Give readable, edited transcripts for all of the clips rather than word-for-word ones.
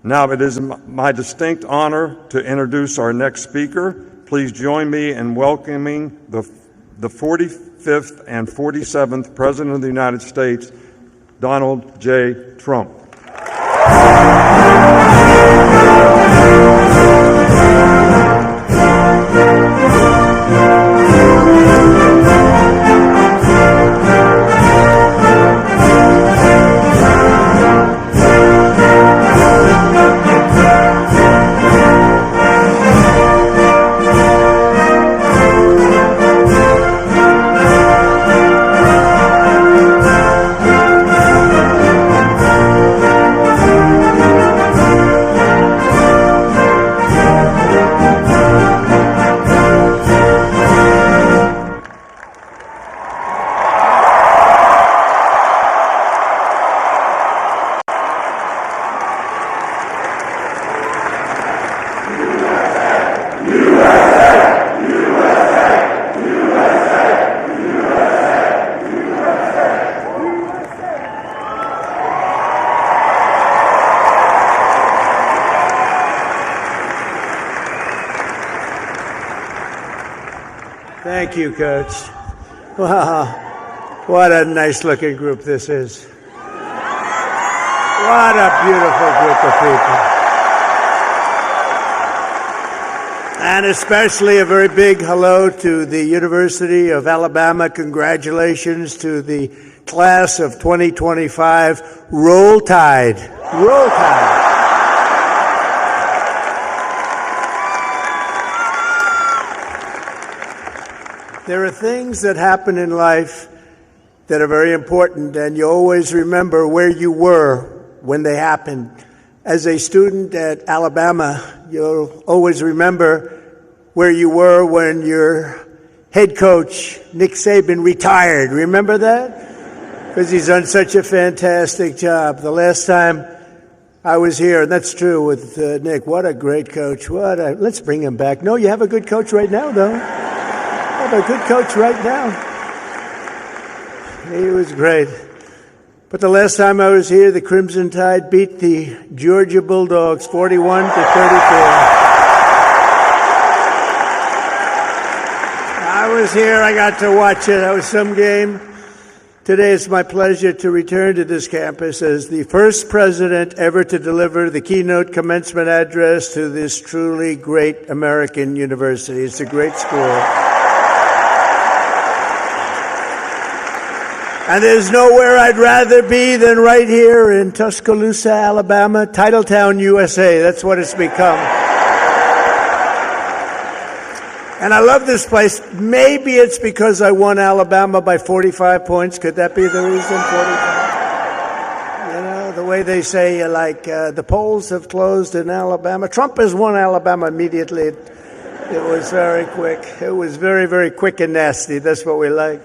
Now it is my distinct honor to introduce our next speaker. Please join me in welcoming the 45th and 47th President of the United States, Donald J. Trump. Thank you, Coach. Wow, what a nice-looking group this is. What a beautiful group of people. And especially a very big hello to the University of Alabama. Congratulations to the class of 2025. Roll Tide. Roll Tide. There are things that happen in life that are very important, and you always remember where you were when they happened. As a student at Alabama, you'll always remember where you were when your head coach, Nick Saban, retired. Remember that? Because he's done such a fantastic job. The last time I was here, and that's true with Nick, what a great coach. Let's bring him back. No, you have a good coach right now, though. I have a good coach right now. He was great. But the last time I was here, the Crimson Tide beat the Georgia Bulldogs 41-34. I was here. I got to watch it. That was some game. Today it's my pleasure to return to this campus as the first president ever to deliver the keynote commencement address to this truly great American university. It's a great school. And there's nowhere I'd rather be than right here in Tuscaloosa, Alabama, Titletown, USA. That's what it's become. And I love this place. Maybe it's because I won Alabama by 45 points. Could that be the reason? 45? You know, the way they say, the polls have closed in Alabama. Trump has won Alabama immediately. It was very quick. It was very, very quick and nasty. That's what we like.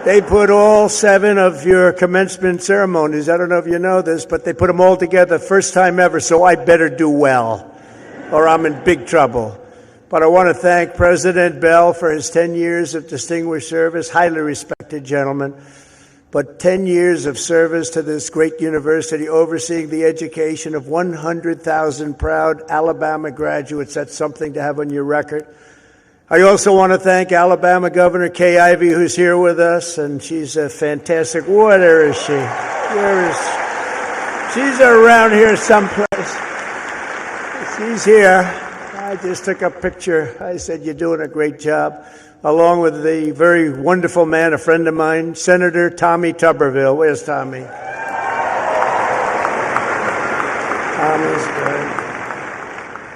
They put all 7 of your commencement ceremonies, I don't know if you know this, but they put them all together first time ever, so I better do well, or I'm in big trouble. But I want to thank President Bell for his 10 years of distinguished service, highly respected gentleman, but 10 years of service to this great university, overseeing the education of 100,000 proud Alabama graduates. That's something to have on your record. I also want to thank Alabama Governor Kay Ivey, who's here with us, and she's a fantastic. Where is she? Where is she? She's around here someplace. She's here. I just took a picture. I said, you're doing a great job, along with the very wonderful man, a friend of mine, Senator Tommy Tuberville. Where's Tommy? Tommy's great.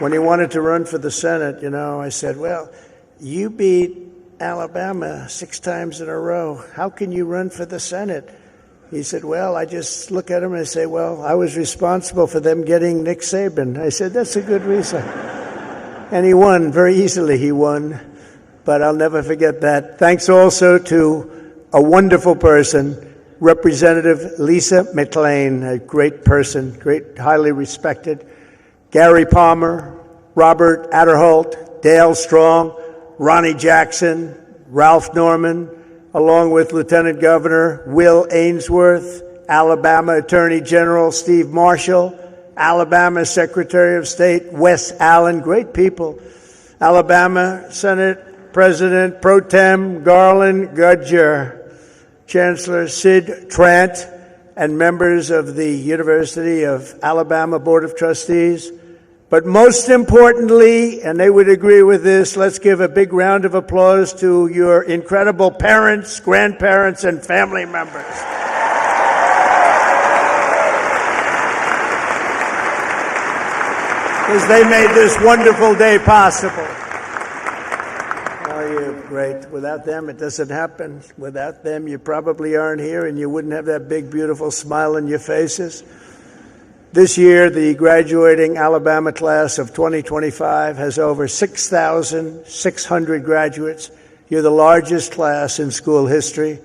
When he wanted to run for the Senate, I said, well, you beat Alabama 6 times in a row. How can you run for the Senate? He said, well, I just look at him and I say, well, I was responsible for them getting Nick Saban. I said, that's a good reason. And he won. Very easily he won. But I'll never forget that. Thanks also to a wonderful person, Representative Lisa McClain, a great person, great, highly respected. Gary Palmer, Robert Adderholt, Dale Strong, Ronnie Jackson, Ralph Norman, along with Lieutenant Governor Will Ainsworth, Alabama Attorney General Steve Marshall, Alabama Secretary of State Wes Allen, great people. Alabama Senate President Pro Tem Garland Gudger, Chancellor Sid Trant, and members of the University of Alabama Board of Trustees. But most importantly, and they would agree with this, let's give a big round of applause to your incredible parents, grandparents, and family members. Because they made this wonderful day possible. Oh, you're great. Without them, it doesn't happen. Without them, you probably aren't here, and you wouldn't have that big, beautiful smile on your faces. This year, the graduating Alabama class of 2025 has over 6,600 graduates. You're the largest class in school history.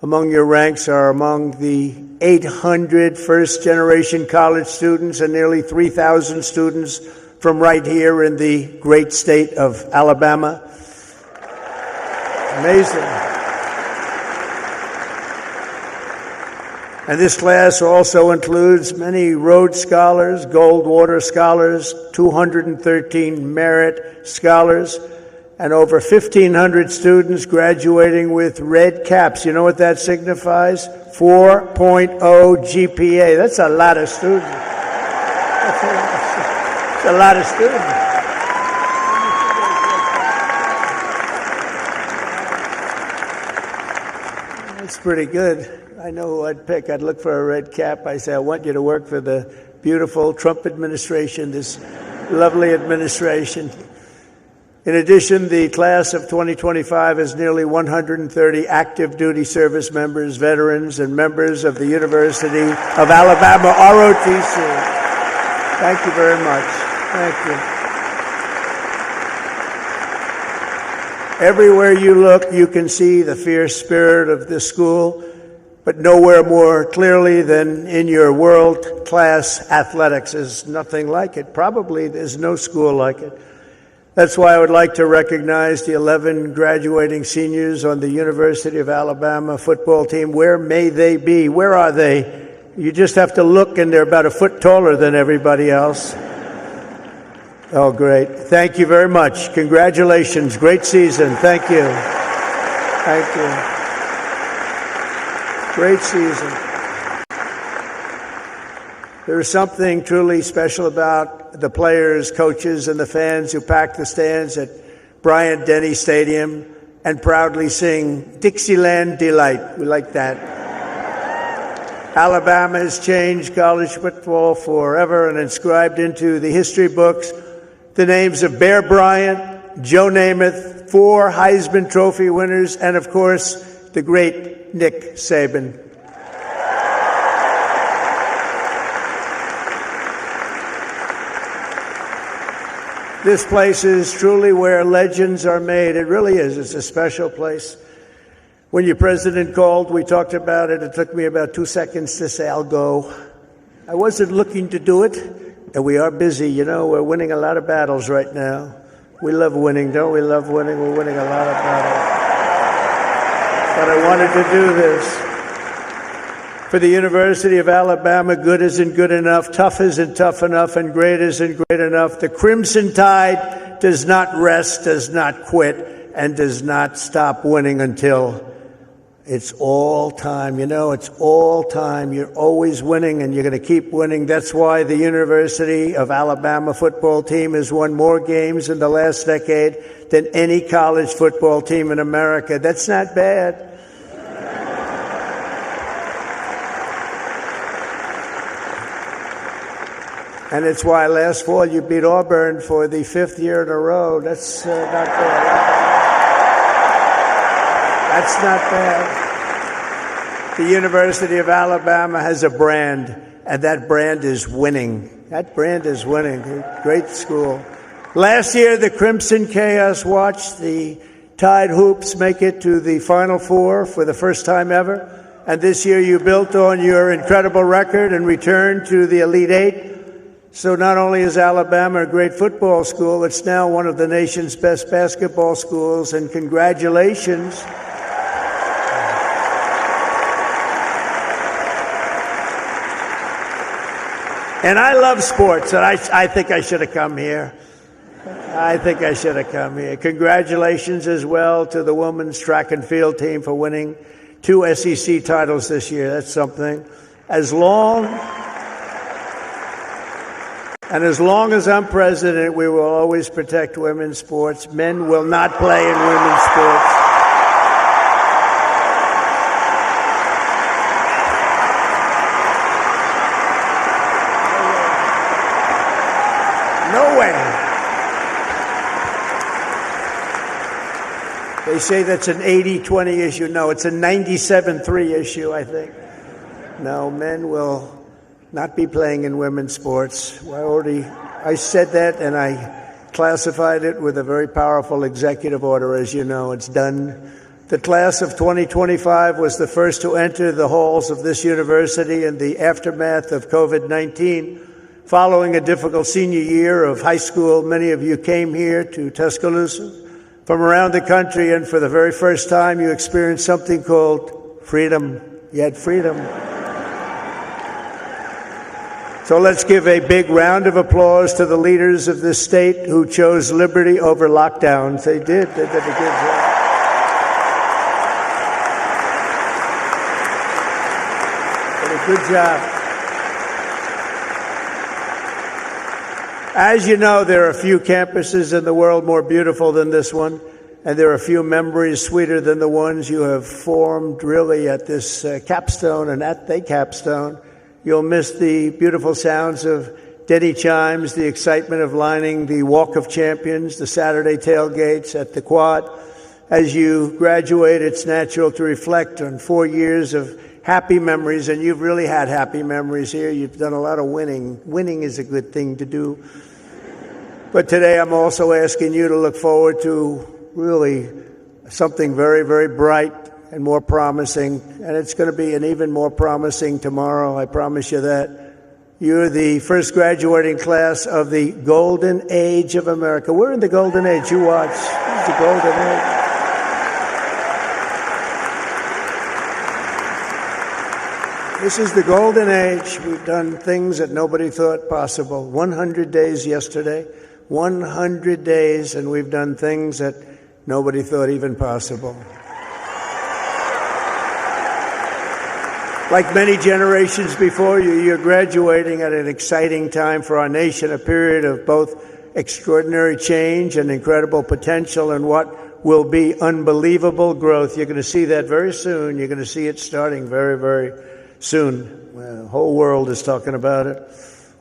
Among your ranks are among the 800 first-generation college students and nearly 3,000 students from right here in the great state of Alabama. Amazing. And this class also includes many Rhodes Scholars, Goldwater Scholars, 213 Merit Scholars, and over 1,500 students graduating with red caps. You know what that signifies? 4.0 GPA. That's a lot of students. That's a lot of students. That's pretty good. I know who I'd pick. I'd look for a red cap. I say, I want you to work for the beautiful Trump administration, this lovely administration. In addition, the class of 2025 has nearly 130 active duty service members, veterans, and members of the University of Alabama, ROTC. Thank you very much. Thank you. Everywhere you look, you can see the fierce spirit of this school, but nowhere more clearly than in your world-class athletics. There's nothing like it. Probably there's no school like it. That's why I would like to recognize the 11 graduating seniors on the University of Alabama football team. Where may they be? Where are they? You just have to look, and they're about a foot taller than everybody else. Oh, great. Thank you very much. Congratulations. Great season. Thank you. Thank you. Great season. There is something truly special about the players, coaches, and the fans who pack the stands at Bryant-Denny Stadium and proudly sing Dixieland Delight. We like that. Alabama has changed college football forever and inscribed into the history books the names of Bear Bryant, Joe Namath, 4 Heisman Trophy winners, and, of course, the great Nick Saban. This place is truly where legends are made. It really is. It's a special place. When your president called, we talked about it. It took me about 2 seconds to say, I'll go. I wasn't looking to do it, and we are busy. You know, we're winning a lot of battles right now. We love winning, don't we? Love winning. We're winning a lot of battles. But I wanted to do this. For the University of Alabama, good isn't good enough, tough isn't tough enough, and great isn't great enough. The Crimson Tide does not rest, does not quit, and does not stop winning until it's all time. You know, it's all time. You're always winning, and you're going to keep winning. That's why the University of Alabama football team has won more games in the last decade than any college football team in America. That's not bad. And it's why last fall you beat Auburn for the 5th year in a row. That's not bad. That's not bad. The University of Alabama has a brand, and that brand is winning. That brand is winning. Great school. Last year, the Crimson Chaos watched the Tide Hoops make it to the Final Four for the first time ever. And this year you built on your incredible record and returned to the Elite Eight. So not only is Alabama a great football school, it's now one of the nation's best basketball schools, and congratulations. And I love sports, and I think I should have come here. I think I should have come here. Congratulations as well to the women's track and field team for winning 2 SEC titles this year. That's something. As long as I'm president, we will always protect women's sports. Men will not play in women's sports. No way. They say that's an 80-20 issue. No, it's a 97-3 issue, I think. No, men will not be playing in women's sports. I said that, and I classified it with a very powerful executive order, as you know. It's done. The class of 2025 was the first to enter the halls of this university in the aftermath of COVID-19. Following a difficult senior year of high school, many of you came here to Tuscaloosa from around the country, and for the very first time, you experienced something called freedom. You had freedom. So let's give a big round of applause to the leaders of this state who chose liberty over lockdowns. They did. They did a good job. Did a good job. As you know, there are a few campuses in the world more beautiful than this one, and there are a few memories sweeter than the ones you have formed really at this capstone and at the capstone. You'll miss the beautiful sounds of Denny chimes, the excitement of lining the Walk of Champions, the Saturday tailgates at the Quad. As you graduate, it's natural to reflect on 4 years of happy memories, and you've really had happy memories here. You've done a lot of winning. Winning is a good thing to do. But today I'm also asking you to look forward to really something very, very bright and more promising, and it's going to be an even more promising tomorrow, I promise you that. You're the first graduating class of the golden age of America. We're in the golden age. You watch. This is the golden age. This is the golden age. We've done things that nobody thought possible. 100 days yesterday. 100 days, and we've done things that nobody thought even possible. Like many generations before you, you're graduating at an exciting time for our nation, a period of both extraordinary change and incredible potential and what will be unbelievable growth. You're going to see that very soon. You're going to see it starting very, very soon. Well, the whole world is talking about it.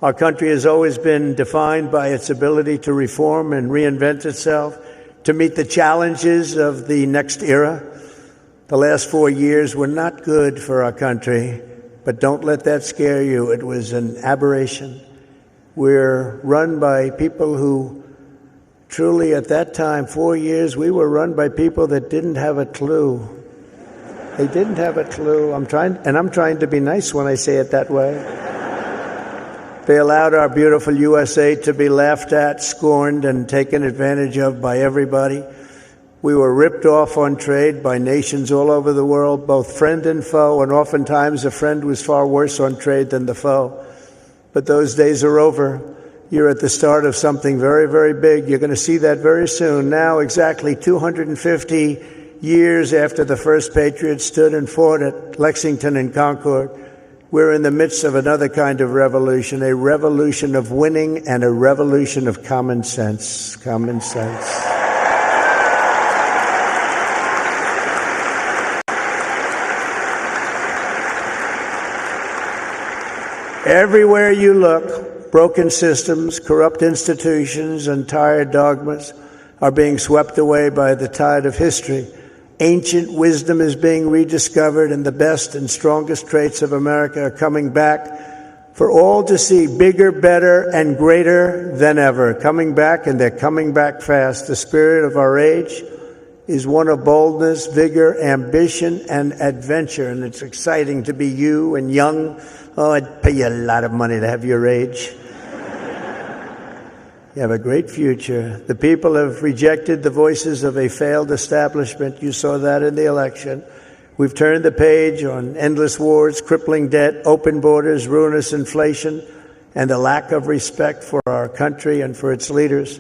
Our country has always been defined by its ability to reform and reinvent itself, to meet the challenges of the next era. The last 4 years were not good for our country, but don't let that scare you. It was an aberration. We're run by people who truly at that time, 4 years, we were run by people that didn't have a clue. They didn't have a clue. I'm trying to be nice when I say it that way. They allowed our beautiful USA to be laughed at, scorned, and taken advantage of by everybody. We were ripped off on trade by nations all over the world, both friend and foe, and oftentimes a friend was far worse on trade than the foe. But those days are over. You're at the start of something very, very big. You're going to see that very soon. Now, exactly 250 years after the first Patriots stood and fought at Lexington and Concord, we're in the midst of another kind of revolution, a revolution of winning and a revolution of common sense. Common sense. Everywhere you look, broken systems, corrupt institutions, and tired dogmas are being swept away by the tide of history. Ancient wisdom is being rediscovered, and the best and strongest traits of America are coming back for all to see, bigger, better, and greater than ever. Coming back, and they're coming back fast. The spirit of our age is one of boldness, vigor, ambition, and adventure, and it's exciting to be you and young. Oh, I'd pay you a lot of money to have your age. You have a great future. The people have rejected the voices of a failed establishment. You saw that in the election. We've turned the page on endless wars, crippling debt, open borders, ruinous inflation, and the lack of respect for our country and for its leaders.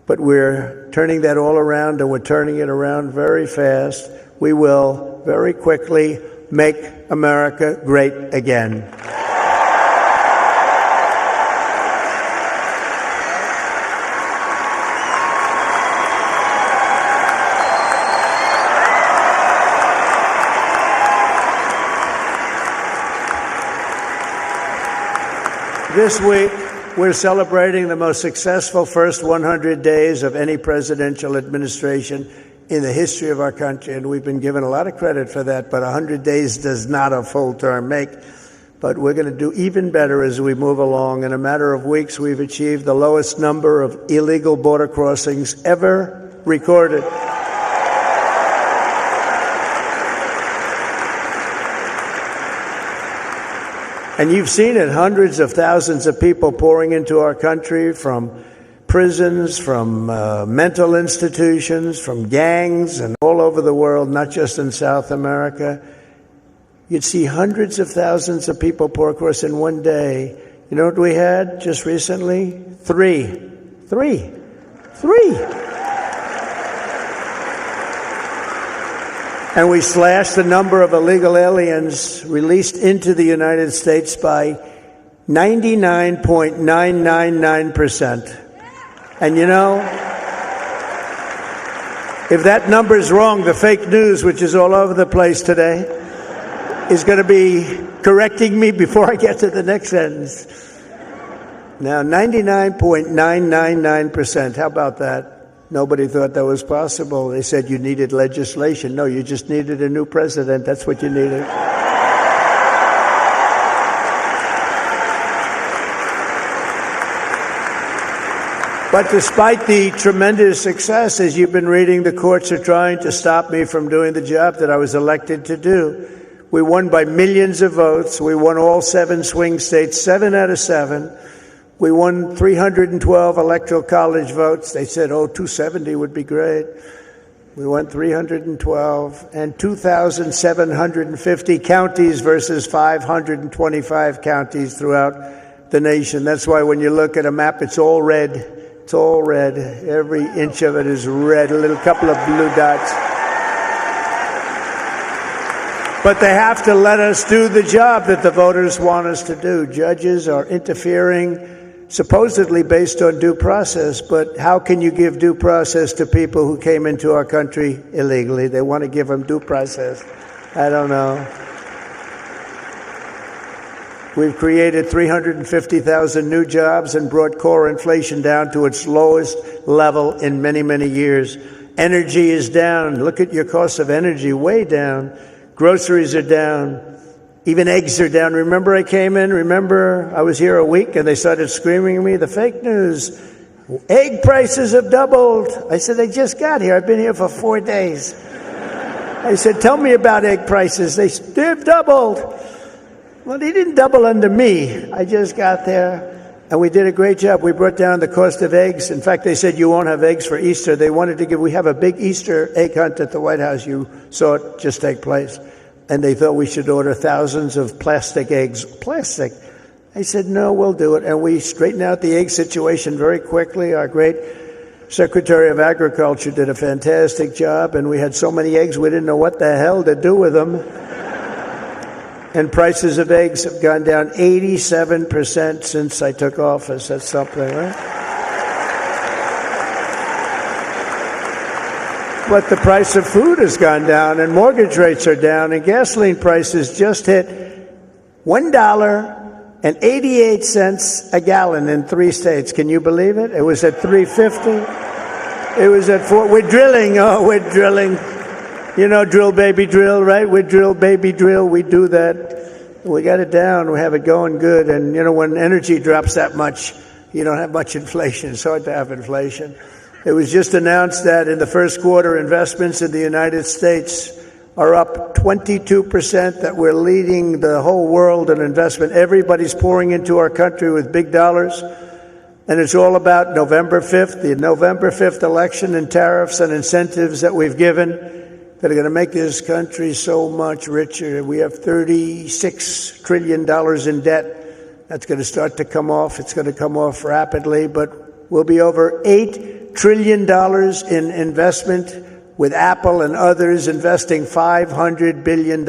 But we're turning that all around, and we're turning it around very fast. We will very quickly make America great again. This week, we're celebrating the most successful first 100 days of any presidential administration in the history of our country, and we've been given a lot of credit for that, but 100 days does not a full term make. But we're going to do even better as we move along. In a matter of weeks, we've achieved the lowest number of illegal border crossings ever recorded. And you've seen it, hundreds of thousands of people pouring into our country from prisons, from mental institutions, from gangs, and all over the world, not just in South America. You'd see hundreds of thousands of people pour across in one day. You know what we had just recently? Three. And we slashed the number of illegal aliens released into the United States by 99.999%. And you know, if that number is wrong, the fake news, which is all over the place today, is going to be correcting me before I get to the next sentence. Now, 99.999%, how about that? Nobody thought that was possible. They said you needed legislation. No, you just needed a new president. That's what you needed. But despite the tremendous success, as you've been reading, the courts are trying to stop me from doing the job that I was elected to do. We won by millions of votes. We won all 7 swing states, 7 out of 7. We won 312 electoral college votes. They said, 270 would be great. We won 312, and 2,750 counties versus 525 counties throughout the nation. That's why when you look at a map, it's all red. It's all red. Every inch of it is red, a little couple of blue dots. But they have to let us do the job that the voters want us to do. Judges are interfering supposedly based on due process, but how can you give due process to people who came into our country illegally? They want to give them due process. I don't know. We've created 350,000 new jobs and brought core inflation down to its lowest level in many, many years. Energy is down. Look at your cost of energy, way down. Groceries are down. Even eggs are down. Remember I came in? Remember I was here a week and they started screaming at me, the fake news. Egg prices have doubled. I said, they just got here. I've been here for 4 days. I said, tell me about egg prices. They've doubled. Well, they didn't double under me. I just got there. And we did a great job. We brought down the cost of eggs. In fact, they said you won't have eggs for Easter. They wanted to we have a big Easter egg hunt at the White House. You saw it just take place. And they thought we should order thousands of plastic eggs. Plastic. I said, no, we'll do it. And we straightened out the egg situation very quickly. Our great Secretary of Agriculture did a fantastic job. And we had so many eggs, we didn't know what the hell to do with them. And prices of eggs have gone down 87% since I took office. That's something, right? But the price of food has gone down, and mortgage rates are down, and gasoline prices just hit $1.88 a gallon in 3 states. Can you believe it? It was at $3.50. It was at $4. We're drilling. Oh, we're drilling. You know, drill, baby, drill, right? We drill, baby, drill. We do that. We got it down. We have it going good. And, you know, when energy drops that much, you don't have much inflation. It's hard to have inflation. It was just announced that in the first quarter, investments in the United States are up 22%, that we're leading the whole world in investment. Everybody's pouring into our country with big dollars. And it's all about November 5th, the November 5th election, and tariffs and incentives that we've given that are going to make this country so much richer. We have $36 trillion in debt. That's going to start to come off. It's going to come off rapidly, but we'll be over $8 trillion in investment, with Apple and others investing $500 billion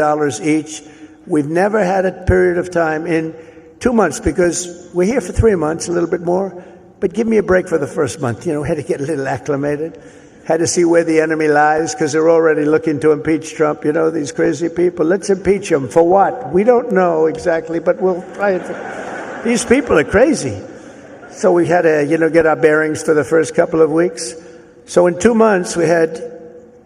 each. We've never had a period of time in 2 months, because we're here for 3 months, a little bit more, but give me a break for the first month. Had to get a little acclimated, had to see where the enemy lies, because they're already looking to impeach Trump. These crazy people. Let's impeach him. For what? We don't know exactly, but we'll try it. These people are crazy. So we had to, get our bearings for the first couple of weeks. So in 2 months, we had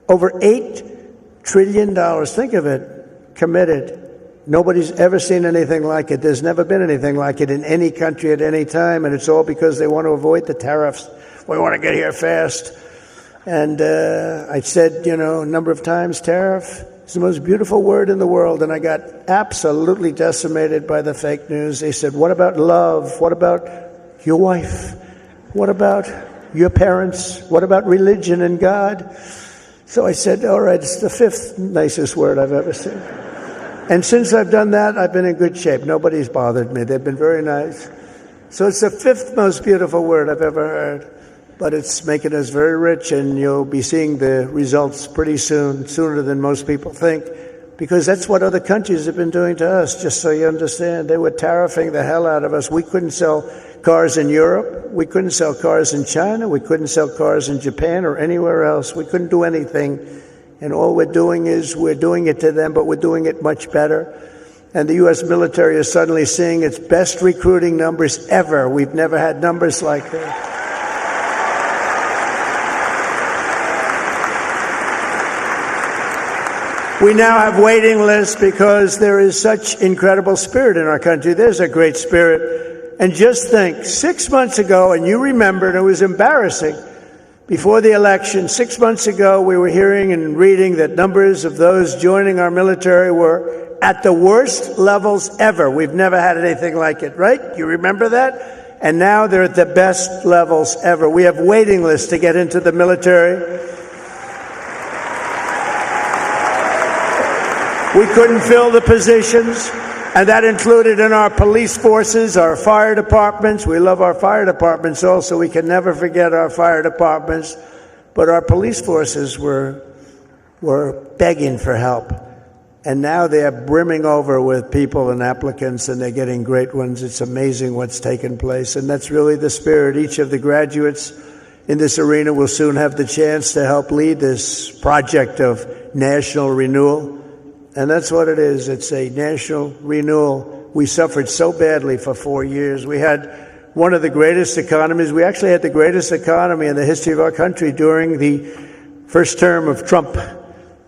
over $8 trillion, think of it, committed. Nobody's ever seen anything like it. There's never been anything like it in any country at any time, and it's all because they want to avoid the tariffs. We want to get here fast. And I said, a number of times, tariff is the most beautiful word in the world, and I got absolutely decimated by the fake news. They said, what about love? What about your wife? What about your parents? What about religion and God? So I said, all right, it's the fifth nicest word I've ever seen. And since I've done that, I've been in good shape. Nobody's bothered me. They've been very nice. So it's the fifth most beautiful word I've ever heard. But it's making us very rich, and you'll be seeing the results pretty soon, sooner than most people think, because that's what other countries have been doing to us, just so you understand. They were tariffing the hell out of us. We couldn't sell cars in Europe. We couldn't sell cars in China. We couldn't sell cars in Japan or anywhere else. We couldn't do anything. And all we're doing is we're doing it to them, but we're doing it much better. And the U.S. military is suddenly seeing its best recruiting numbers ever. We've never had numbers like that. We now have waiting lists because there is such incredible spirit in our country. There's a great spirit. And just think, 6 months ago, and you remember, and it was embarrassing, before the election, 6 months ago, we were hearing and reading that numbers of those joining our military were at the worst levels ever. We've never had anything like it, right? You remember that? And now they're at the best levels ever. We have waiting lists to get into the military. We couldn't fill the positions, and that included in our police forces, our fire departments. We love our fire departments also. We can never forget our fire departments. But our police forces were begging for help. And now they're brimming over with people and applicants, and they're getting great ones. It's amazing what's taken place. And that's really the spirit. Each of the graduates in this arena will soon have the chance to help lead this project of national renewal. And that's what it is. It's a national renewal. We suffered so badly for 4 years. We had one of the greatest economies. We actually had the greatest economy in the history of our country during the first term of Trump.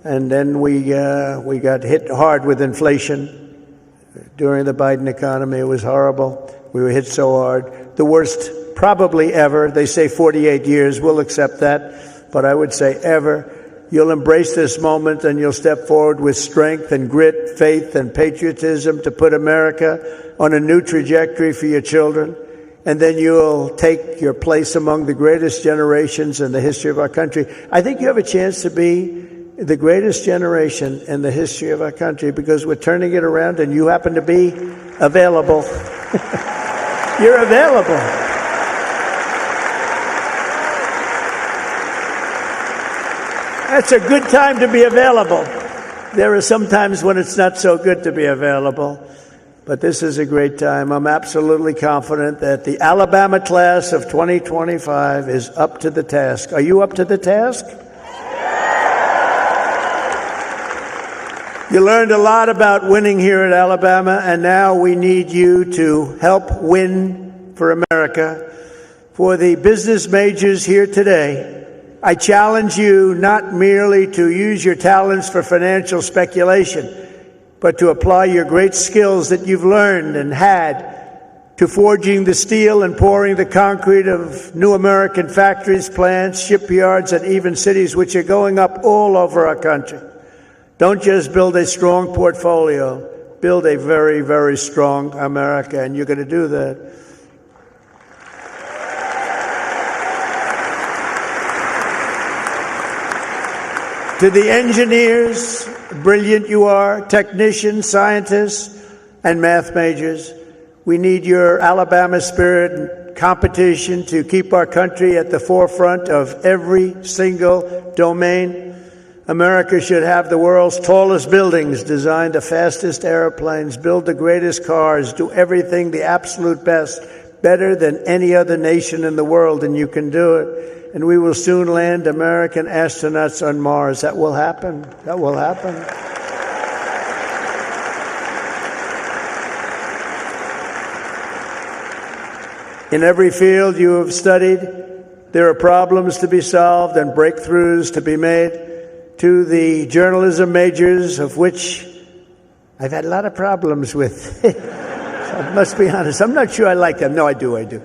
And then we got hit hard with inflation during the Biden economy. It was horrible. We were hit so hard. The worst probably ever. They say 48 years. We'll accept that. But I would say ever. You'll embrace this moment, and you'll step forward with strength and grit, faith and patriotism to put America on a new trajectory for your children. And then you'll take your place among the greatest generations in the history of our country. I think you have a chance to be the greatest generation in the history of our country, because we're turning it around, and you happen to be available. You're available. That's a good time to be available. There are some times when it's not so good to be available, but this is a great time. I'm absolutely confident that the Alabama class of 2025 is up to the task. Are you up to the task? You learned a lot about winning here at Alabama, and now we need you to help win for America. For the business majors here today, I challenge you not merely to use your talents for financial speculation, but to apply your great skills that you've learned and had to forging the steel and pouring the concrete of new American factories, plants, shipyards, and even cities which are going up all over our country. Don't just build a strong portfolio, build a very, very strong America, and you're going to do that. To the engineers, brilliant you are, technicians, scientists, and math majors, We need your Alabama spirit and competition to keep our country at the forefront of every single domain. America should have the world's tallest buildings, design the fastest airplanes, build the greatest cars, do everything the absolute best, better than any other nation in the world, and you can do it. And we will soon land American astronauts on Mars. That will happen. That will happen. In every field you have studied, there are problems to be solved and breakthroughs to be made. To the journalism majors, of which I've had a lot of problems with. So I must be honest. I'm not sure I like them. No, I do.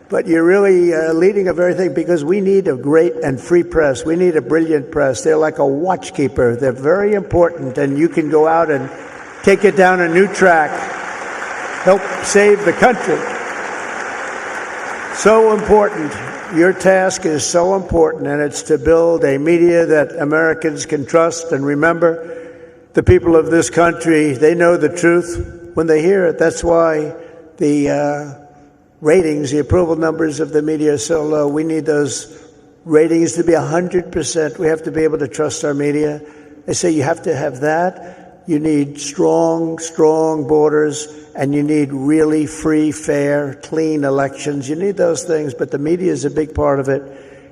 But you're really leading a very thing, because we need a great and free press. We need a brilliant press. They're like a watchkeeper. They're very important, and you can go out and take it down a new track, help save the country. So important. Your task is so important, and it's to build a media that Americans can trust. And remember, the people of this country, they know the truth when they hear it. That's why the ratings, the approval numbers of the media are so low. We need those ratings to be 100%. We have to be able to trust our media. They say you have to have that. You need strong borders, and you need really free, fair, clean elections. You need those things, but the media is a big part of it.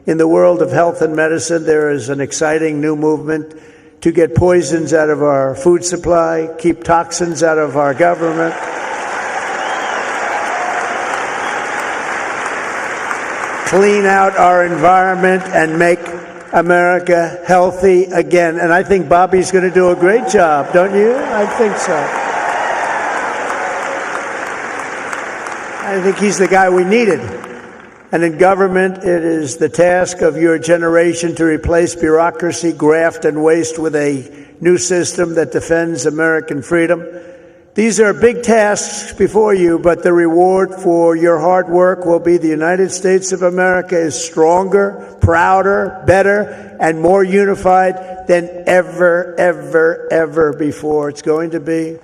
In the world of health and medicine, there is an exciting new movement to get poisons out of our food supply, keep toxins out of our government. Clean out our environment and make America healthy again. And I think Bobby's going to do a great job, don't you? I think so. I think he's the guy we needed. And in government, it is the task of your generation to replace bureaucracy, graft, and waste with a new system that defends American freedom. These are big tasks before you, but the reward for your hard work will be the United States of America is stronger, prouder, better, and more unified than ever before. It's going to be.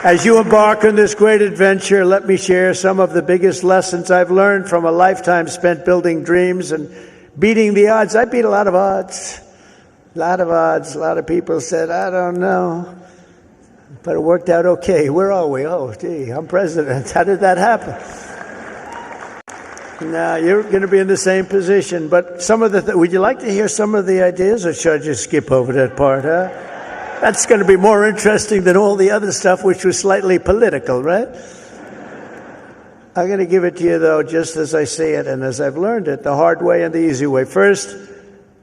As you embark on this great adventure, let me share some of the biggest lessons I've learned from a lifetime spent building dreams and beating the odds. I beat a lot of odds. A lot of people said, I don't know. But it worked out okay. Where are we? Oh, gee, I'm president. How did that happen? Now, you're going to be in the same position. But some of the would you like to hear some of the ideas, or should I just skip over that part, huh? That's going to be more interesting than all the other stuff, which was slightly political, right? I'm going to give it to you, though, just as I see it and as I've learned it, the hard way and the easy way. First,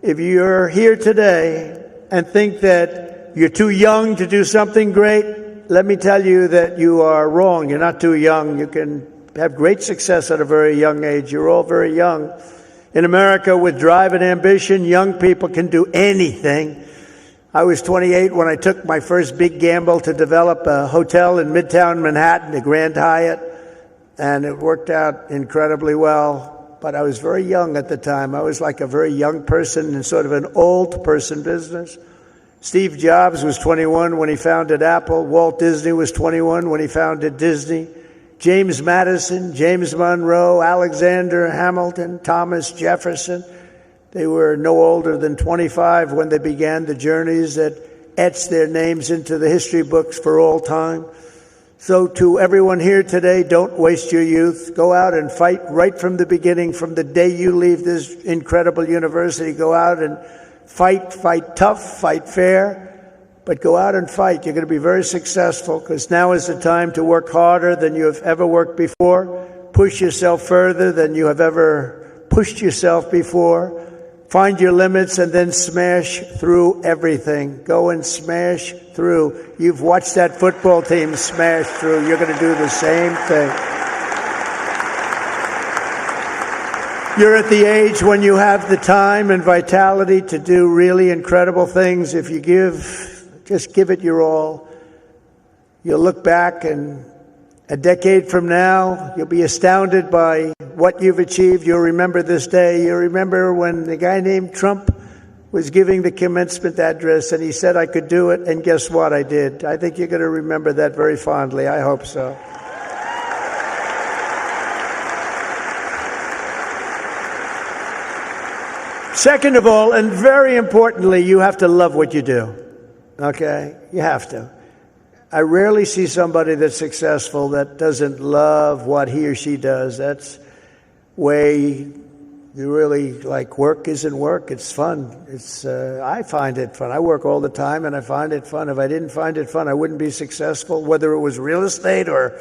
if you're here today and think that you're too young to do something great, let me tell you that you are wrong. You're not too young. You can have great success at a very young age. You're all very young. In America, with drive and ambition, young people can do anything. I was 28 when I took my first big gamble to develop a hotel in Midtown Manhattan, the Grand Hyatt, and it worked out incredibly well. But I was very young at the time. I was like a very young person in sort of an old person business. Steve Jobs was 21 when he founded Apple. Walt Disney was 21 when he founded Disney. James Madison, James Monroe, Alexander Hamilton, Thomas Jefferson. They were no older than 25 when they began the journeys that etched their names into the history books for all time. So to everyone here today, don't waste your youth. Go out and fight right from the beginning, from the day you leave this incredible university. Go out and fight tough, fight fair, but go out and fight. You're going to be very successful, because now is the time to work harder than you have ever worked before. Push yourself further than you have ever pushed yourself before. Find your limits and then smash through everything. Go and smash through. You've watched that football team smash through. You're going to do the same thing. You're at the age when you have the time and vitality to do really incredible things. If you just give it your all. You'll look back and A decade from now, you'll be astounded by what you've achieved. You'll remember this day. You'll remember when the guy named Trump was giving the commencement address and he said I could do it, and guess what? I did. I think you're going to remember that very fondly. I hope so. Second of all, and very importantly, you have to love what you do. Okay? You have to. I rarely see somebody that's successful that doesn't love what he or she does. That's way you really like. Work isn't work. It's fun. I find it fun. I work all the time, and I find it fun. If I didn't find it fun, I wouldn't be successful. Whether it was real estate or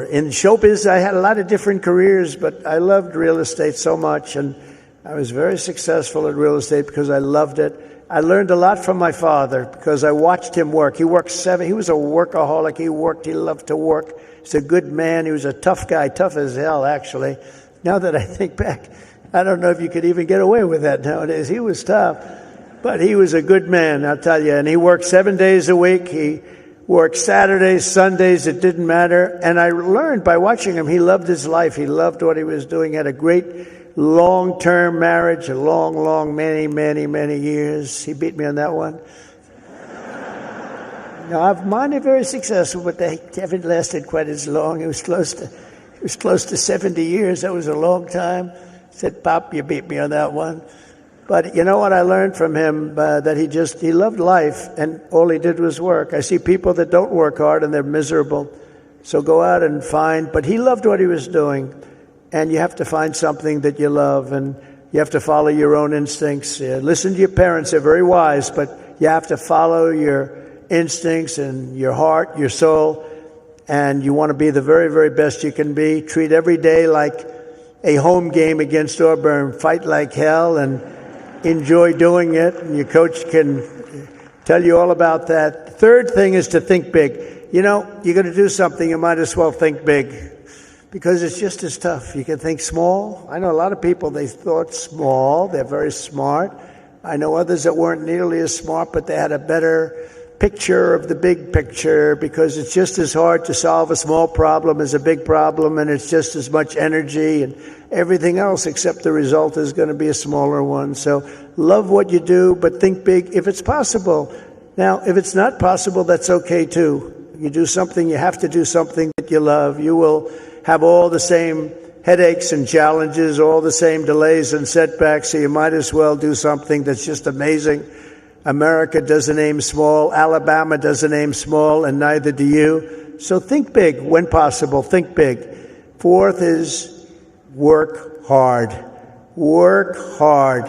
in showbiz, I had a lot of different careers, but I loved real estate so much, and I was very successful at real estate because I loved it. I learned a lot from my father because I watched him work. He worked he was a workaholic. He loved to work. He's a good man. He was a tough guy, tough as hell, actually. Now that I think back, I don't know if you could even get away with that nowadays. He was tough, but he was a good man, I'll tell you. And he worked 7 days a week. He worked Saturdays, Sundays, it didn't matter. And I learned by watching him, he loved his life. He loved what he was doing. He had a great long-term marriage, a long, many years. He beat me on that one. No, mine are very successful, but they haven't lasted quite as long. It was close to 70 years. That was a long time. I said, Pop, you beat me on that one. But you know what I learned from him? That he loved life, and all he did was work. I see people that don't work hard, and they're miserable. So go out and find. But he loved what he was doing. And you have to find something that you love, and you have to follow your own instincts. Listen to your parents. They're very wise, but you have to follow your instincts and your heart, your soul, and you want to be the very, very best you can be. Treat every day like a home game against Auburn. Fight like hell and enjoy doing it, and your coach can tell you all about that. Third thing is to think big. You know, you're going to do something, you might as well think big, because it's just as tough. You can think small. I know a lot of people, they thought small. They're very smart. I know others that weren't nearly as smart, but they had a better picture of the big picture, because it's just as hard to solve a small problem as a big problem, and it's just as much energy and everything else, except the result is going to be a smaller one. So love what you do, but think big if it's possible. Now, if it's not possible, that's okay too. You do something, you have to do something that you love. You will have all the same headaches and challenges, all the same delays and setbacks, so you might as well do something that's just amazing. America doesn't aim small, Alabama doesn't aim small, and neither do you. So think big when possible, think big. Fourth is work hard. Work hard.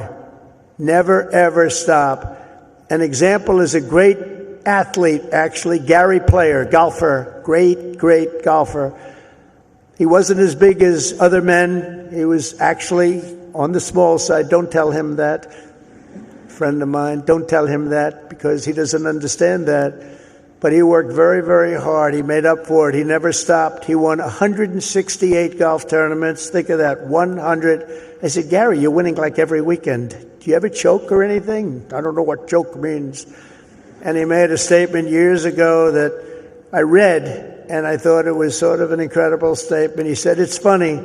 Never, ever stop. An example is a great athlete, actually, Gary Player, golfer, great golfer. He wasn't as big as other men. He was actually on the small side. Don't tell him that, friend of mine. Don't tell him that, because he doesn't understand that. But he worked very, very hard. He made up for it. He never stopped. He won 168 golf tournaments. Think of that, 100. I said, Gary, you're winning like every weekend. Do you ever choke or anything? I don't know what choke means. And he made a statement years ago that I read, and I thought it was sort of an incredible statement. He said, it's funny,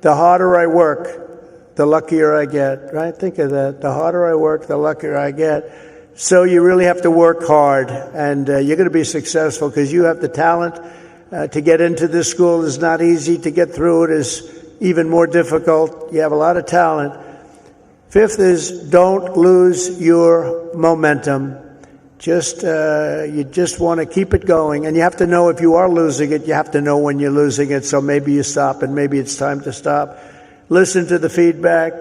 the harder I work, the luckier I get, right? Think of that. The harder I work, the luckier I get. So you really have to work hard, and you're going to be successful because you have the talent. To get into this school is not easy. To get through it is even more difficult. You have a lot of talent. Fifth is don't lose your momentum. You just want to keep it going, and you have to know if you are losing it. You have to know when you're losing it, so maybe you stop, and maybe it's time to stop. Listen to the feedback,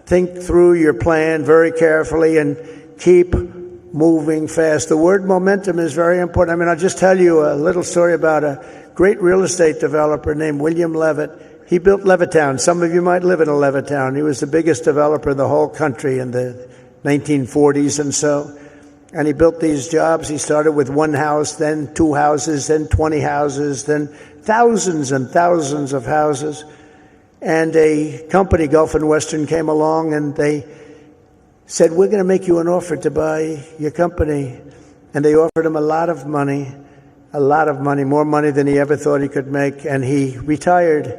think through your plan very carefully, and keep moving fast. The word momentum is very important. I mean, I'll just tell you a little story about a great real estate developer named William Levitt. He built Levittown. Some of you might live in a Levittown. He was the biggest developer in the whole country in the 1940s and so. And he built these jobs. He started with one house, then 2 houses, then 20 houses, then thousands and thousands of houses. And a company, Gulf and Western, came along and they said, we're going to make you an offer to buy your company. And they offered him a lot of money. a lot of money, more money than he ever thought he could make, and he retired,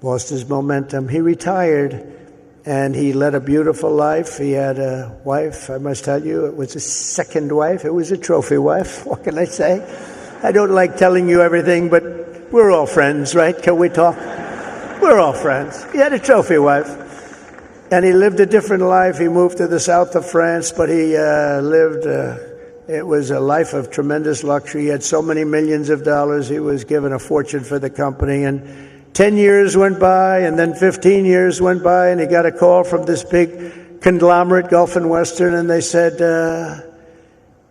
lost his momentum. He retired, and he led a beautiful life. He had a wife, I must tell you, it was his second wife. It was a trophy wife, what can I say? I don't like telling you everything, but we're all friends, right? Can we talk? We're all friends. He had a trophy wife. And he lived a different life. He moved to the south of France, but he it was a life of tremendous luxury. He had so many millions of dollars. He was given a fortune for the company. And 10 years went by, and then 15 years went by, and he got a call from this big conglomerate, Gulf and Western, and they said,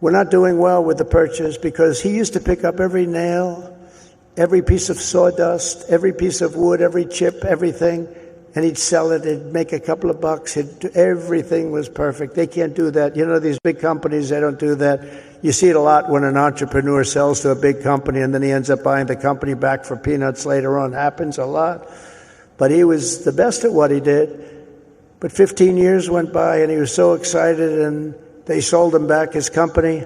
we're not doing well with the purchase, because he used to pick up every nail, every piece of sawdust, every piece of wood, every chip, everything, and he'd sell it. He'd make a couple of bucks. Everything was perfect. They can't do that. You know, these big companies, they don't do that. You see it a lot when an entrepreneur sells to a big company and then he ends up buying the company back for peanuts later on. Happens a lot. But he was the best at what he did. But 15 years went by, and he was so excited, and they sold him back his company.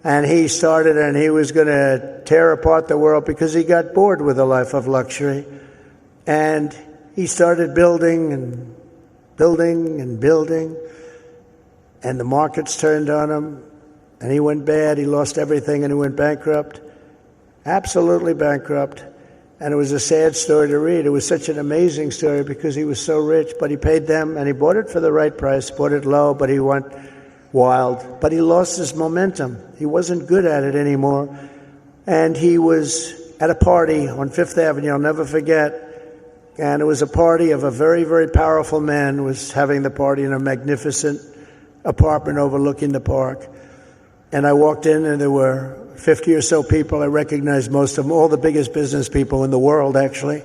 And he started, and he was going to tear apart the world because he got bored with a life of luxury. And he started building and building and building, and the markets turned on him, and he went bad. He lost everything, and he went bankrupt, absolutely bankrupt. And it was a sad story to read. It was such an amazing story because he was so rich, but he paid them, and he bought it for the right price, bought it low, but he went wild. But he lost his momentum. He wasn't good at it anymore. And he was at a party on Fifth Avenue, I'll never forget. And it was a party of a very, very powerful man who was having the party in a magnificent apartment overlooking the park. And I walked in, and there were 50 or so people. I recognized most of them, all the biggest business people in the world, actually.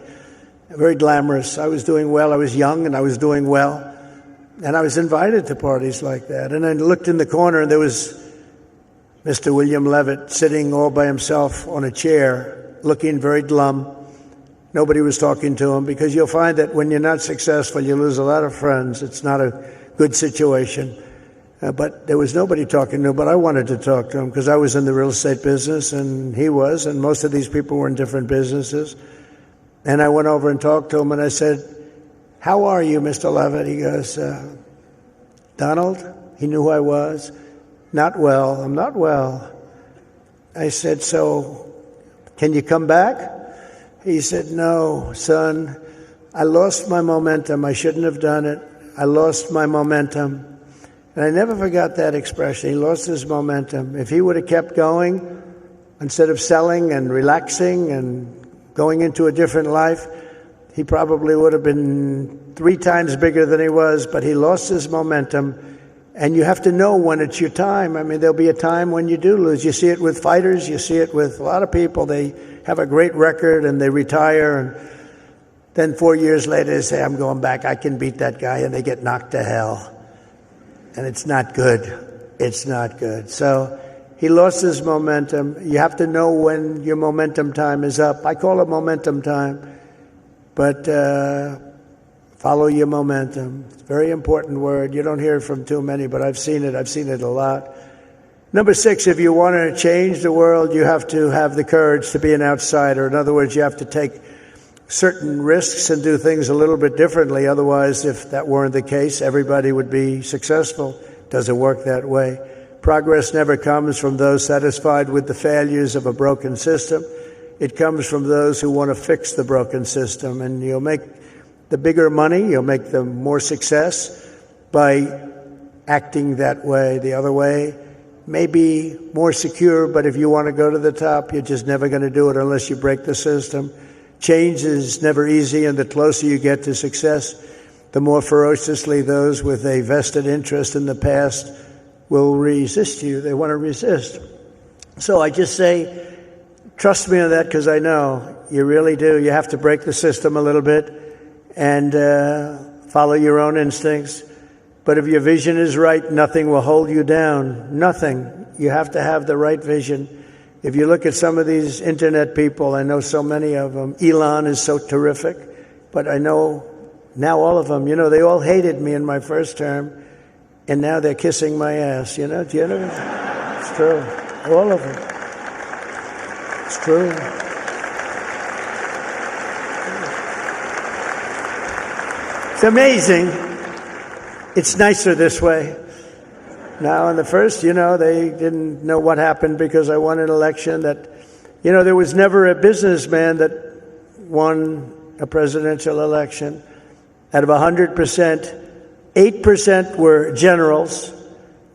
Very glamorous. I was doing well. I was young, and I was doing well. And I was invited to parties like that. And I looked in the corner, and there was Mr. William Levitt sitting all by himself on a chair, looking very glum. Nobody was talking to him, because you'll find that when you're not successful, you lose a lot of friends. It's not a good situation. But there was nobody talking to him, but I wanted to talk to him because I was in the real estate business, and he was, and most of these people were in different businesses. And I went over and talked to him, and I said, "How are you, Mr. Levitt?" He goes, "Donald?" He knew who I was. "Not well. I'm not well." I said, "So can you come back?" He said, "No, son, I lost my momentum. I shouldn't have done it. I lost my momentum." And I never forgot that expression. He lost his momentum. If he would have kept going, instead of selling and relaxing and going into a different life, he probably would have been 3 times bigger than he was, but he lost his momentum. And you have to know when it's your time. I mean, there'll be a time when you do lose. You see it with fighters. You see it with a lot of people. They have a great record and they retire, and then 4 years later they say, "I'm going back. I can beat that guy," and they get knocked to hell. And it's not good. It's not good. So he lost his momentum. You have to know when your momentum time is up. I call it momentum time. But follow your momentum. It's a very important word. You don't hear it from too many, but I've seen it. I've seen it a lot. Number 6, if you want to change the world, you have to have the courage to be an outsider. In other words, you have to take certain risks and do things a little bit differently. Otherwise, if that weren't the case, everybody would be successful. It doesn't work that way. Progress never comes from those satisfied with the failures of a broken system. It comes from those who want to fix the broken system. And you'll make the bigger money, you'll make the more success by acting that way. The other way may be more secure, but if you want to go to the top, you're just never going to do it unless you break the system. Change is never easy, and the closer you get to success, the more ferociously those with a vested interest in the past will resist you. They want to resist. So I just say, trust me on that, because I know you really do. You have to break the system a little bit and follow your own instincts. But if your vision is right, nothing will hold you down. Nothing. You have to have the right vision. If you look at some of these internet people, I know so many of them. Elon is so terrific, but I know now all of them, they all hated me in my first term, and now they're kissing my ass, Do you know? It's true. All of them. It's true. It's amazing. It's nicer this way. Now, in the first, they didn't know what happened because I won an election that, there was never a businessman that won a presidential election. Out of 100%, 8% were generals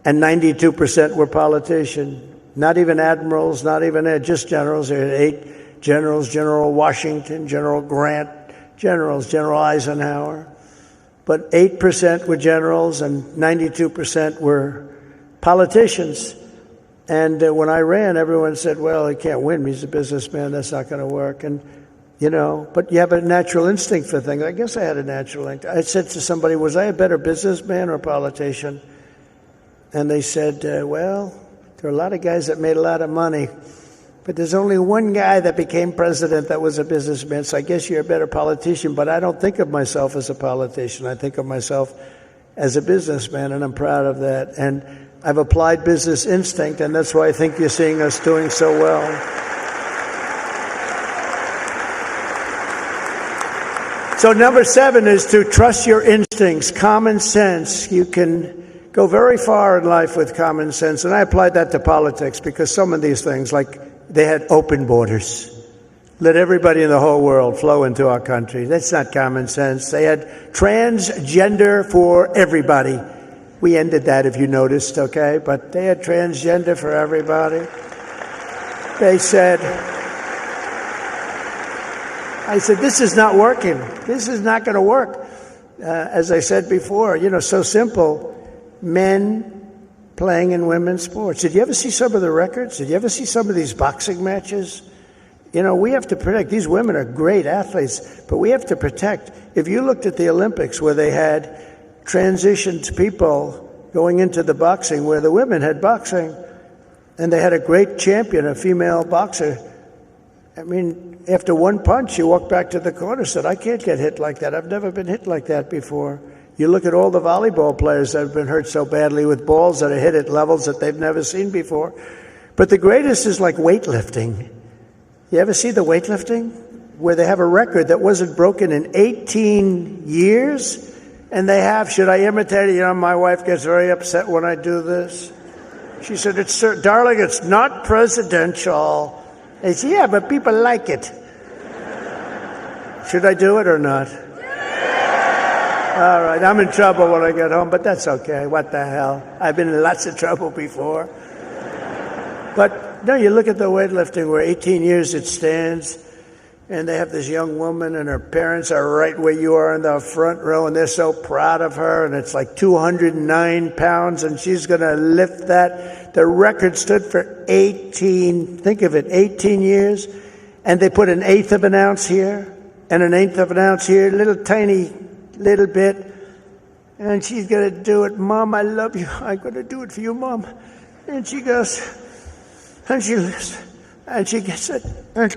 and 92% were politicians. Not even admirals, not even just generals. There were 8 generals: General Washington, General Grant, General Eisenhower. But 8% were generals and 92% were politicians. And when I ran, everyone said, well, he can't win. He's a businessman. That's not going to work. And, but you have a natural instinct for things. I guess I had a natural instinct. I said to somebody, was I a better businessman or politician? And they said, well, there are a lot of guys that made a lot of money, but there's only one guy that became president that was a businessman, so I guess you're a better politician. But I don't think of myself as a politician. I think of myself as a businessman, and I'm proud of that. And I've applied business instinct, and that's why I think you're seeing us doing so well. So number 7 is to trust your instincts, common sense. You can go very far in life with common sense. And I applied that to politics because some of these things, like they had open borders. Let everybody in the whole world flow into our country. That's not common sense. They had transgender for everybody. We ended that, if you noticed, okay? But they had transgender for everybody. They said, I said, this is not working. This is not going to work. As I said before, so simple. Men playing in women's sports. Did you ever see some of the records? Did you ever see some of these boxing matches? We have to protect. These women are great athletes, but we have to protect. If you looked at the Olympics where they had transitioned people going into the boxing, where the women had boxing, and they had a great champion, a female boxer. I mean, after one punch, she walked back to the corner and said, I can't get hit like that. I've never been hit like that before. You look at all the volleyball players that have been hurt so badly with balls that are hit at levels that they've never seen before. But the greatest is like weightlifting. You ever see the weightlifting? Where they have a record that wasn't broken in 18 years? And they have, should I imitate it? My wife gets very upset when I do this. She said, darling, it's not presidential. I said, yeah, but people like it. Should I do it or not? All right, I'm in trouble when I get home, but that's okay. What the hell? I've been in lots of trouble before. But no, you look at the weightlifting where 18 years it stands, and they have this young woman, and her parents are right where you are in the front row, and they're so proud of her, and it's like 209 pounds, and she's going to lift that. The record stood for 18, think of it, 18 years, and they put 1/8 of an ounce here, and 1/8 of an ounce here, little bit, and she's going to do it. Mom, I love you. I'm going to do it for you, Mom. And she goes, and she lifts, and she gets it. And,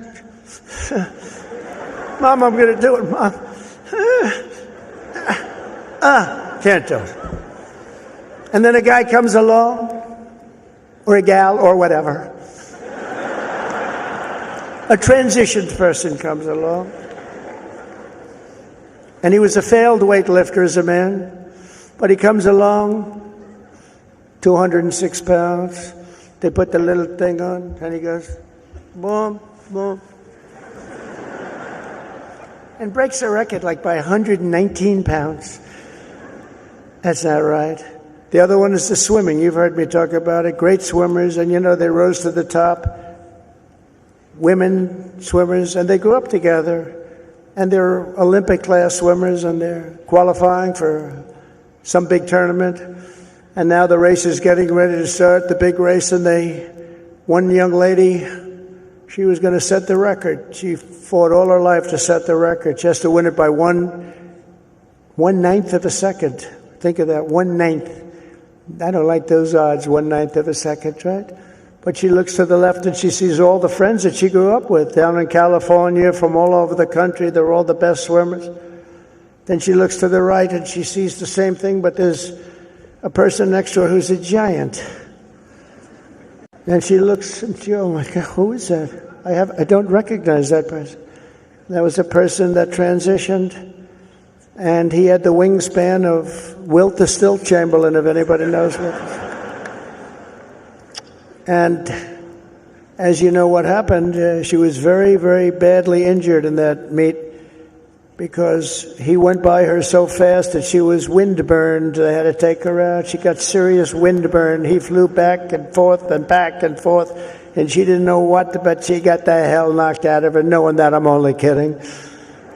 Mom, I'm going to do it, Mom. Can't do it. And then a guy comes along, or a gal, or whatever. A transitioned person comes along. And he was a failed weightlifter as a man, but he comes along, 206 pounds. They put the little thing on, and he goes, boom, boom. And breaks the record like by 119 pounds. That's not right. The other one is the swimming. You've heard me talk about it. Great swimmers, and they rose to the top. Women swimmers, and they grew up together. And they're Olympic-class swimmers, and they're qualifying for some big tournament. And now the race is getting ready to start, the big race, and one young lady, she was going to set the record. She fought all her life to set the record. She has to win it by 1/9 of a second. Think of that, 1/9. I don't like those odds, 1/9 of a second, right? But she looks to the left and she sees all the friends that she grew up with down in California, from all over the country. They're all the best swimmers. Then she looks to the right and she sees the same thing, but there's a person next to her who's a giant. And she looks and she, oh my God, who is that? I don't recognize that person. That was a person that transitioned, and he had the wingspan of Wilt the Stilt Chamberlain, if anybody knows Wilt. And as you know what happened, she was very, very badly injured in that meet because he went by her so fast that she was windburned. They had to take her out. She got serious windburn. He flew back and forth, and she didn't know what, but she got the hell knocked out of her, knowing that I'm only kidding.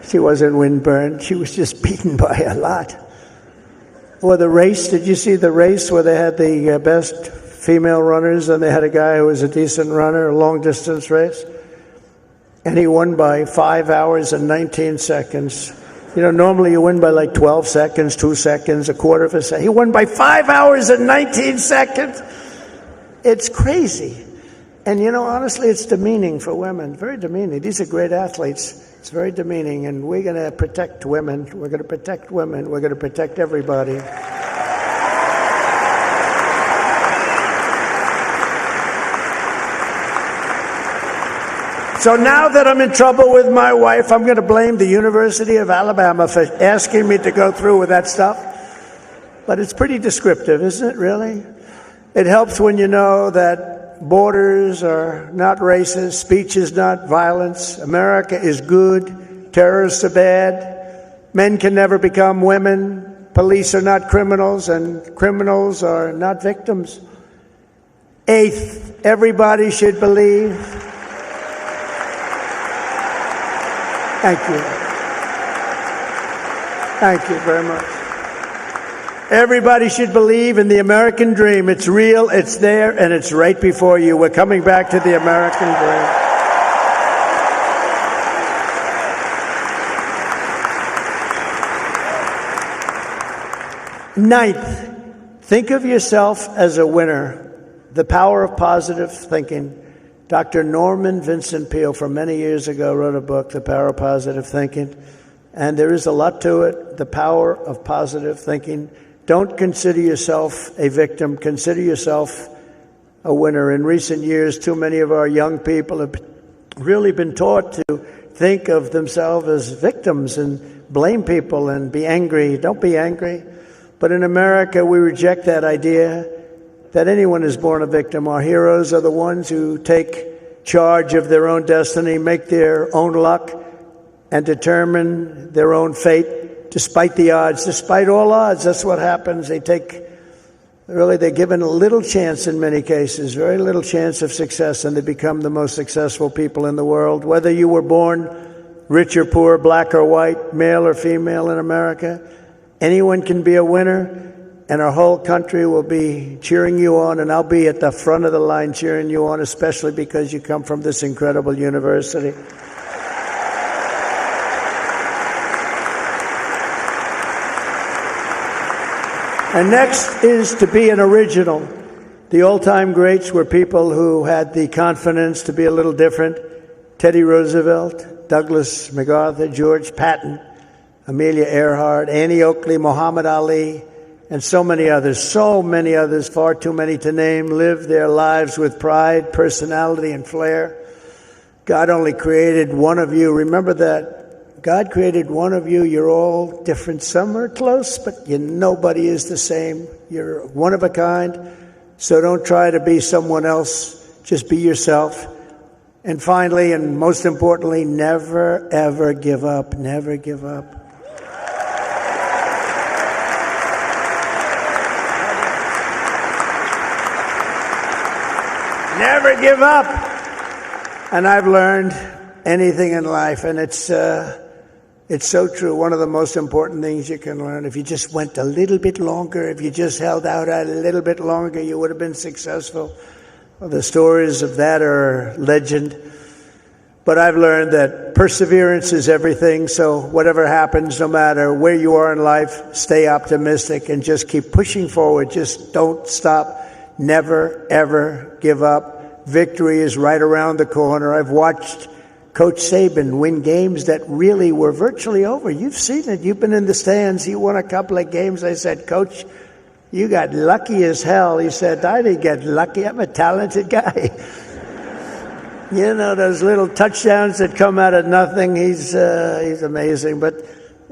She wasn't windburned. She was just beaten by a lot. Or the race, did you see the race where they had the best female runners and they had a guy who was a decent runner, a long-distance race? And he won by 5 hours and 19 seconds. You know, normally you win by like 12 seconds, 2 seconds, a quarter of a second. He won by 5 hours and 19 seconds. It's crazy. And, you know, honestly, it's demeaning for women, very demeaning. These are great athletes. It's very demeaning, and we're going to protect women. We're going to protect women. We're going to protect everybody. So now that I'm in trouble with my wife, I'm going to blame the University of Alabama for asking me to go through with that stuff. But it's pretty descriptive, isn't it, really? It helps when you know that borders are not racist, speech is not violence, America is good, terrorists are bad, men can never become women, police are not criminals, and criminals are not victims. Eighth, everybody should believe. Thank you. Thank you very much. Everybody should believe in the American dream. It's real, it's there, and it's right before you. We're coming back to the American dream. Ninth, think of yourself as a winner. The power of positive thinking. Dr. Norman Vincent Peale, from many years ago, wrote a book, The Power of Positive Thinking, and there is a lot to it, the power of positive thinking. Don't consider yourself a victim. Consider yourself a winner. In recent years, too many of our young people have really been taught to think of themselves as victims and blame people and be angry. Don't be angry. But in America, we reject that idea that anyone is born a victim. Our heroes are the ones who take charge of their own destiny, make their own luck, and determine their own fate despite the odds, despite all odds. That's what happens. They're given a little chance in many cases, very little chance of success, and they become the most successful people in the world. Whether you were born rich or poor, black or white, male or female in America, anyone can be a winner. And our whole country will be cheering you on, and I'll be at the front of the line cheering you on, especially because you come from this incredible university. And next is to be an original. The all-time greats were people who had the confidence to be a little different. Teddy Roosevelt, Douglas MacArthur, George Patton, Amelia Earhart, Annie Oakley, Muhammad Ali, and so many others, far too many to name, lived their lives with pride, personality, and flair. God only created one of you. Remember that. God created one of you. You're all different. Some are close, but nobody is the same. You're one of a kind. So don't try to be someone else. Just be yourself. And finally, and most importantly, never, ever give up. Never give up. Never give up. And I've learned anything in life, and it's so true. One of the most important things you can learn, if you just went a little bit longer, if you just held out a little bit longer, you would have been successful. Well, the stories of that are legend. But I've learned that perseverance is everything. So whatever happens, no matter where you are in life, stay optimistic and just keep pushing forward. Just don't stop. Never, ever give up. Victory is right around the corner. I've watched Coach Saban win games that really were virtually over. You've seen it. You've been in the stands. He won a couple of games. I said, Coach, you got lucky as hell. He said, I didn't get lucky. I'm a talented guy. You know, those little touchdowns that come out of nothing. He's amazing, but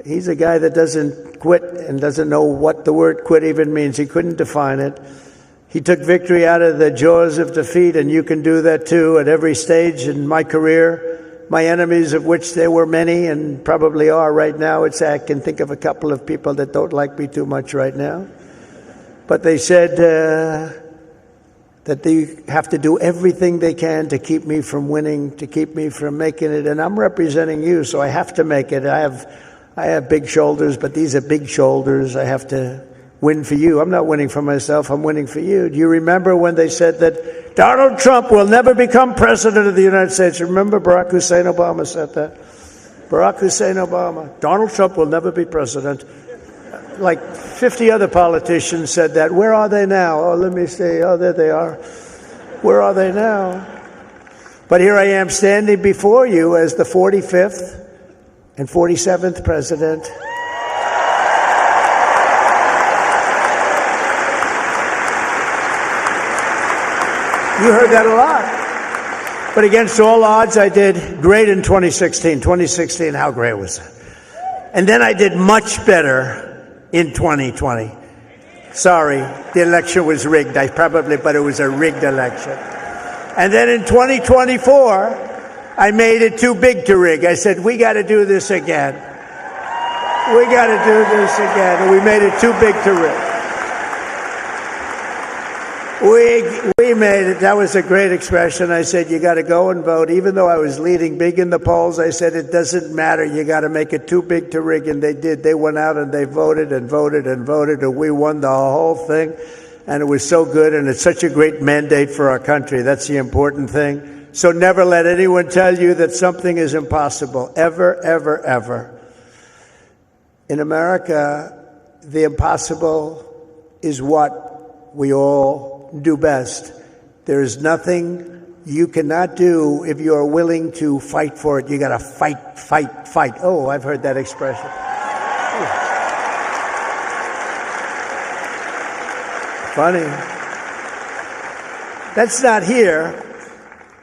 he's a guy that doesn't quit and doesn't know what the word quit even means. He couldn't define it. He took victory out of the jaws of defeat, and you can do that too at every stage in my career. My enemies, of which there were many and probably are right now, I can think of a couple of people that don't like me too much right now. But they said that they have to do everything they can to keep me from winning, to keep me from making it. And I'm representing you, so I have to make it. I have big shoulders, but these are big shoulders. I have to win for you. I'm not winning for myself. I'm winning for you. Do you remember when they said that Donald Trump will never become president of the United States? Remember Barack Hussein Obama said that? Barack Hussein Obama. Donald Trump will never be president. Like 50 other politicians said that. Where are they now? Oh, let me see. Oh, there they are. Where are they now? But here I am standing before you as the 45th and 47th president. You heard that a lot. But against all odds, I did great in 2016. 2016, how great was it? And then I did much better in 2020. Sorry, the election was rigged. But it was a rigged election. And then in 2024, I made it too big to rig. I said, we got to do this again. We got to do this again. And we made it too big to rig. We made it. That was a great expression. I said, you got to go and vote. Even though I was leading big in the polls, I said, it doesn't matter. You got to make it too big to rig. And they did. They went out and they voted and voted and voted. And we won the whole thing. And it was so good. And it's such a great mandate for our country. That's the important thing. So never let anyone tell you that something is impossible. Ever, ever, ever. In America, the impossible is what we all do best. There is nothing you cannot do if you are willing to fight for it. You got to fight, fight, fight. Oh, I've heard that expression. Funny. That's not here.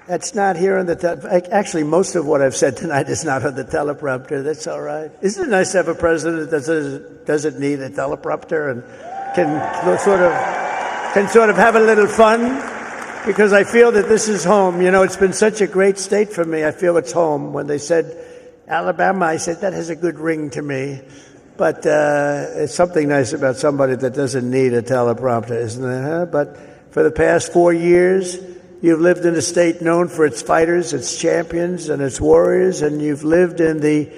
That's not here on the actually, most of what I've said tonight is not on the teleprompter. That's all right. Isn't it nice to have a president that doesn't need a teleprompter and can sort of have a little fun, because I feel that this is home. You know, it's been such a great state for me. I feel it's home. When they said Alabama, I said, that has a good ring to me. But it's something nice about somebody that doesn't need a teleprompter, isn't it? Huh? But for the past 4 years, you've lived in a state known for its fighters, its champions, and its warriors, and you've lived in the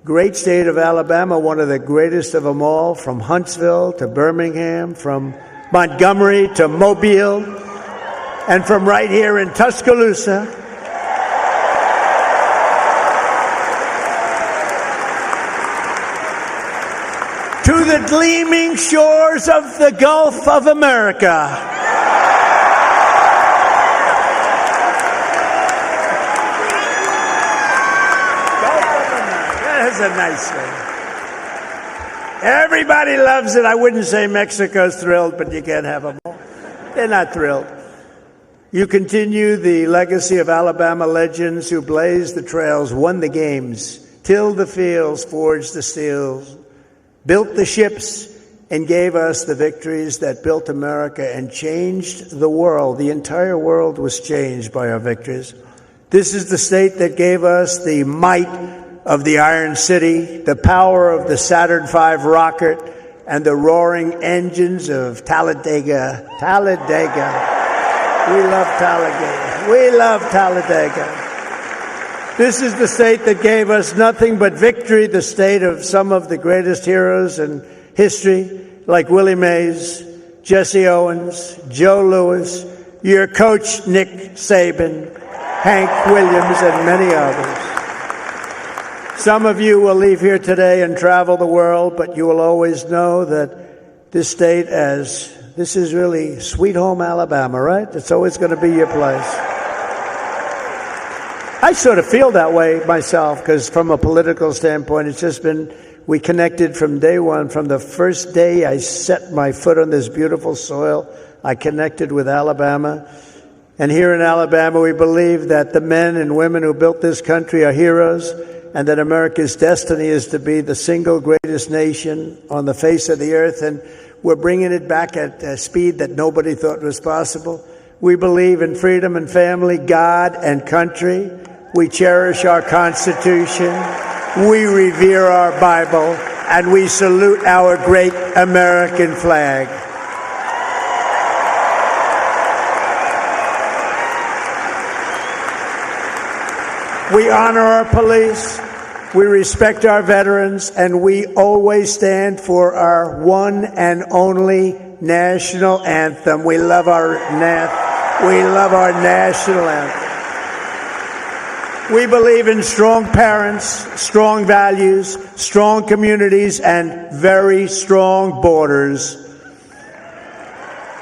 great state of Alabama, one of the greatest of them all, from Huntsville to Birmingham, from Montgomery to Mobile, and from right here in Tuscaloosa to the gleaming shores of the Gulf of America. That's a nice thing. Everybody loves it. I wouldn't say Mexico's thrilled, but you can't have them all. They're not thrilled. You continue the legacy of Alabama legends who blazed the trails, won the games, tilled the fields, forged the steels, built the ships, and gave us the victories that built America and changed the world. The entire world was changed by our victories. This is the state that gave us the might of the Iron City, the power of the Saturn V rocket, and the roaring engines of Talladega. Talladega. We love Talladega. We love Talladega. This is the state that gave us nothing but victory, the state of some of the greatest heroes in history, like Willie Mays, Jesse Owens, Joe Louis, your coach, Nick Saban, Hank Williams, and many others. Some of you will leave here today and travel the world, but you will always know that this state, this is really sweet home Alabama, right? It's always going to be your place. I sort of feel that way myself, because from a political standpoint, it's just been, we connected from day one. From the first day I set my foot on this beautiful soil, I connected with Alabama. And here in Alabama, we believe that the men and women who built this country are heroes, and that America's destiny is to be the single greatest nation on the face of the earth. And we're bringing it back at a speed that nobody thought was possible. We believe in freedom and family, God and country. We cherish our Constitution. We revere our Bible. And we salute our great American flag. We honor our police, we respect our veterans, and we always stand for our one and only national anthem. We love our national anthem. We believe in strong parents, strong values, strong communities, and very strong borders.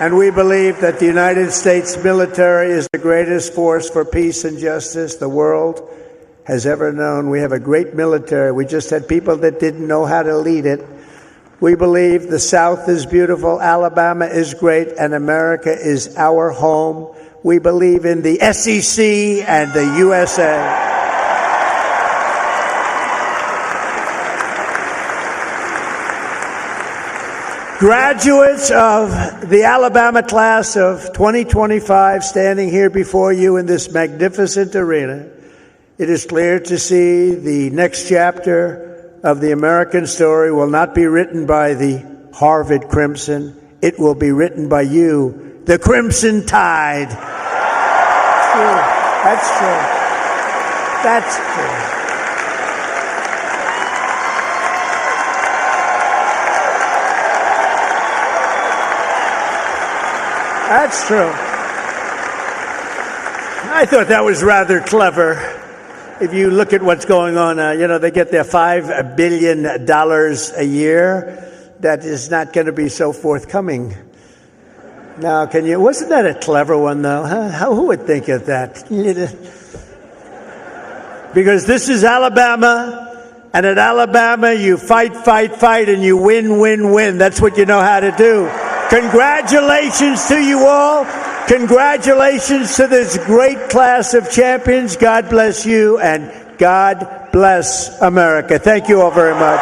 And we believe that the United States military is the greatest force for peace and justice the world has ever known. We have a great military. We just had people that didn't know how to lead it. We believe the South is beautiful, Alabama is great, and America is our home. We believe in the SEC and the USA. Graduates of the Alabama class of 2025 standing here before you in this magnificent arena, it is clear to see the next chapter of the American story will not be written by the Harvard Crimson. It will be written by you, the Crimson Tide. That's true. That's true. That's true. I thought that was rather clever. If you look at what's going on, they get their $5 billion a year. That is not going to be so forthcoming. Now, wasn't that a clever one, though? Huh? Who would think of that? Because this is Alabama, and at Alabama, you fight, and you win. That's what you know how to do. Congratulations to you all. Congratulations to this great class of champions. God bless you, and God bless America. Thank you all very much.